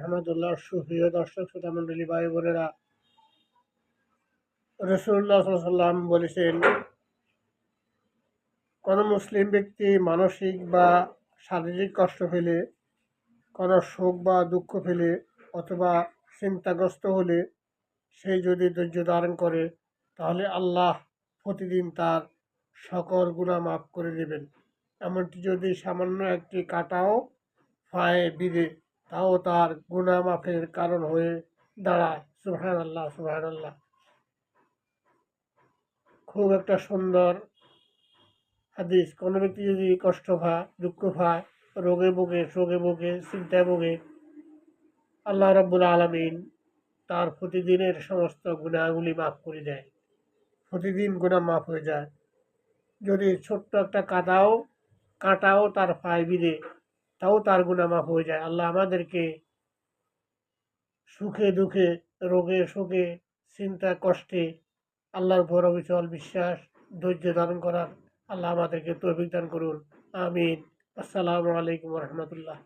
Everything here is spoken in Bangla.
রহমতুল্লাহ। সুপ্রিয় দর্শক শ্রোতা মণ্ডলী, ভাই বোনেরা, রাসূলুল্লাহ সাল্লাল্লাহু আলাইহি ওয়াসাল্লাম বলেছেন, কোনো মুসলিম ব্যক্তি মানসিক বা শারীরিক কষ্ট পেলে, কোনো শোক বা দুঃখ পেলে অথবা চিন্তাগ্রস্ত হলে সে যদি ধৈর্য ধারণ করে, তাহলে আল্লাহ প্রতিদিন তার সকল গুনাহ মাফ করে দেবেন। এমনকি যদি সামান্য একটি কাঁটাও পায়ে বিঁধে, তাও তার গুনাহ মাফের কারণ হয়ে দাঁড়ায়। সুবহানাল্লাহ, সুবহানাল্লাহ। খুব একটা সুন্দর হাদিস। কোনো ব্যক্তি যদি কষ্ট পায়, দুঃখ পায়, রোগে ভোগে, শোকে ভোগে, চিন্তায় ভোগে, আল্লাহ রাব্বুল আলামিন তার প্রতিদিনের সমস্ত গুনাহগুলি মাফ করে দেয়। প্রতিদিন গুনাহ মাফ হয়ে যায়। যদি ছোট্ট একটা কাঁটাও তার পায়ে বিঁধে, তাও তার গুনাহ মাফ হয়ে যায়। আল্লাহ আমাদেরকে সুখে দুঃখে, রোগে শোকে, চিন্তা কষ্টে আল্লাহর উপর অবিচল বিশ্বাস, ধৈর্য ধারণ করার আল্লাহ আমাদেরকে তৌফিক দান করুন। আমিন। আসসালামু আলাইকুম ওয়া রাহমাতুল্লাহ।